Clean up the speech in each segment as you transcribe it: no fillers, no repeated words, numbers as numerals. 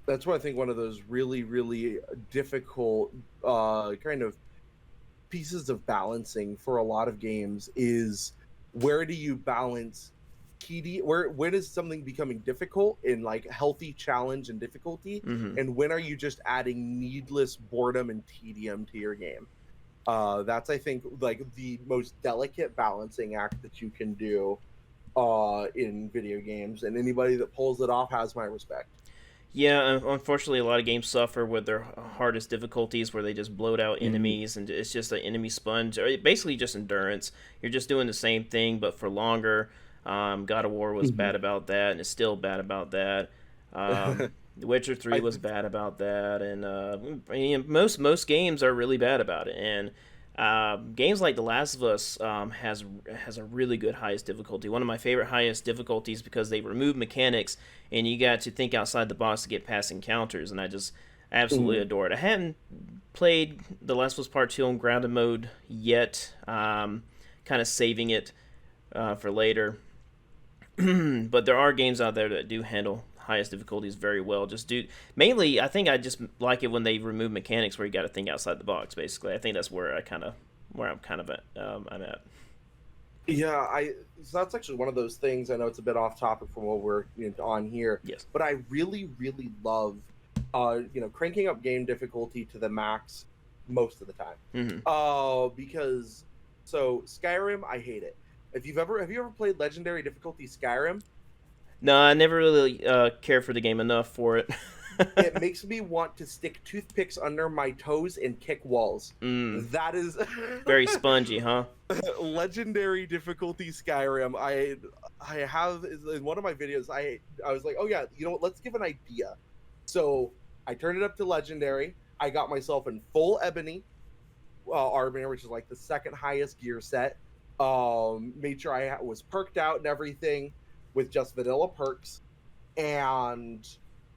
That's why I think one of those really, really difficult kind of pieces of balancing for a lot of games is where do you balance tedious, where when is something becoming difficult in like healthy challenge and difficulty, Hmm. and when are you just adding needless boredom and tedium to your game? That's, I think, like the most delicate balancing act that you can do in video games, and anybody that pulls it off has my respect. Yeah, unfortunately, a lot of games suffer with their hardest difficulties where they just bloat out Mhm. enemies and it's just an enemy sponge, or basically just endurance. You're just doing the same thing but for longer. God of War was Mhm. bad about that, and it's still bad about that. The Witcher 3 I was th- bad about that, and most games are really bad about it. And games like The Last of Us has a really good highest difficulty. One of my favorite highest difficulties because they remove mechanics and you got to think outside the box to get past encounters, and I just absolutely mhm. adore it. I haven't played The Last of Us Part 2 on grounded mode yet, kind of saving it for later. But there are games out there that do handle highest difficulties very well. Just do mainly, I think I just like it when they remove mechanics where you got to think outside the box. Basically, I think that's where I'm kind of at. I'm at. Yeah, I so that's actually one of those things. I know it's a bit off topic from what we're on here, Yes. but I really, really love, cranking up game difficulty to the max most of the time. Hmm. Because so Skyrim, I hate it. Have you ever played Legendary difficulty Skyrim? No, I never really cared for the game enough for it. It makes me want to stick toothpicks under my toes and kick walls. Mm, That is very spongy, huh? legendary difficulty Skyrim. I have in one of my videos. I was like, oh yeah, you know what? Let's give an idea. So I turned it up to legendary. I got myself in full ebony armor, which is like the second highest gear set. Made sure I was perked out and everything with just vanilla perks, and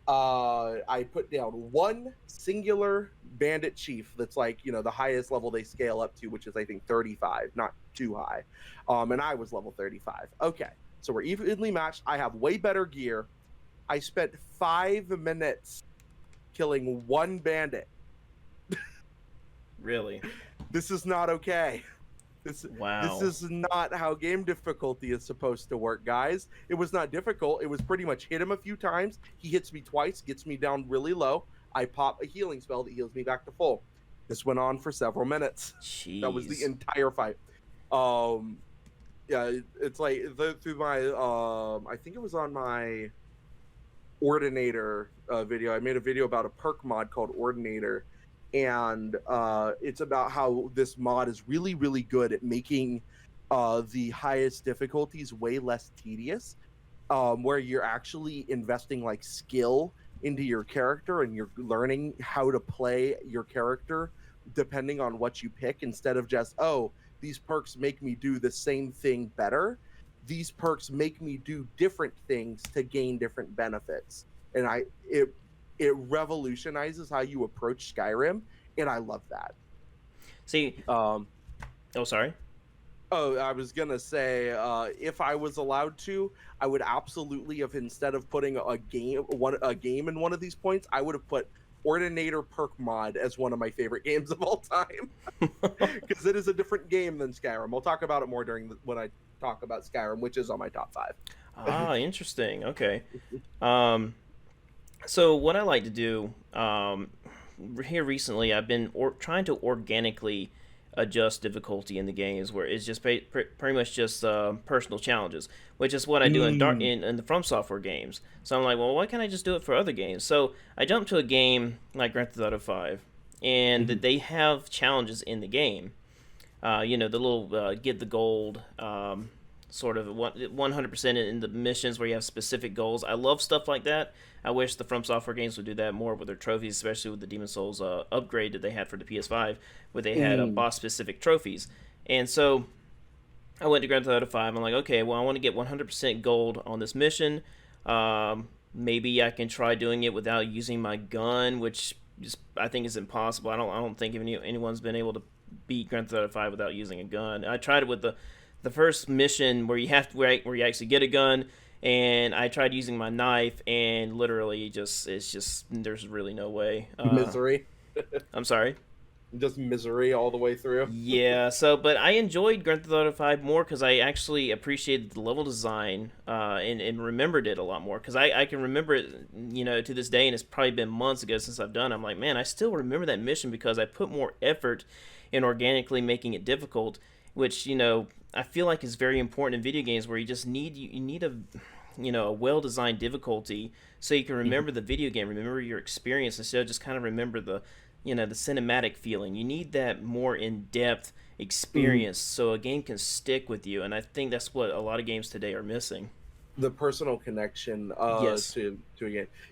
I put down one singular bandit chief that's like, the highest level they scale up to, which is I think 35, not too high. And I was level 35. Okay, so we're evenly matched. I have way better gear. I spent 5 minutes killing one bandit. Really? This is not okay. This Wow. is not how game difficulty is supposed to work, guys. It was not difficult. It was pretty much hit him a few times. He hits me twice, gets me down really low. I pop a healing spell that heals me back to full. This went on for several minutes. That was the Jeez. entire fight. Um, yeah, it's like through my I think it was on my Ordinator video. I made a video about a perk mod called Ordinator, and it's about how this mod is really, really good at making the highest difficulties way less tedious, where you're actually investing like skill into your character and you're learning how to play your character depending on what you pick, instead of just, oh, these perks make me do the same thing better. These perks make me do different things to gain different benefits. And it revolutionizes how you approach Skyrim, and I love that. See, Um, oh, sorry. oh, I was gonna say, if I was allowed to, I would absolutely have, instead of putting a game in one of these points, I would have put Ordinator perk mod as one of my favorite games of all time, because it is a different game than Skyrim. We'll talk about it more when I talk about Skyrim, which is on my top five. Ah, interesting. Okay. Um, so what I like to do here recently, I've been trying to organically adjust difficulty in the games, where it's just pretty much just personal challenges, which is what I do Mm. in the From Software games. So I'm like, well, why can't I just do it for other games? So I jumped to a game like Grand Theft Auto 5, and Mhm. they have challenges in the game. The little get the gold sort of 100% in the missions where you have specific goals. I love stuff like that. I wish the From Software games would do that more with their trophies, especially with the Demon Souls upgrade that they had for the PS5, where they had Mm. boss specific trophies. And so I went to Grand Theft Auto 5. I'm like, okay, well, I want to get 100% gold on this mission. Maybe I can try doing it without using my gun, which I think is impossible. I don't think anyone's been able to beat Grand Theft Auto 5 without using a gun. I tried it with the first mission where you have to where you actually get a gun, and I tried using my knife, and literally it's just there's really no way. Misery. I'm sorry. Just misery all the way through. Yeah, so but I enjoyed Grand Theft Auto 5 more because I actually appreciated the level design, and remembered it a lot more because I can remember it, to this day, and it's probably been months ago since I've done it. I'm like, man, I still remember that mission because I put more effort in organically making it difficult, which, I feel like is very important in video games where you need a well designed difficulty so you can remember the video game, remember your experience instead of just kind of remember the cinematic feeling. You need that more in-depth experience so a game can stick with you, and I think that's what a lot of games today are missing. The personal connection Yes. to a game.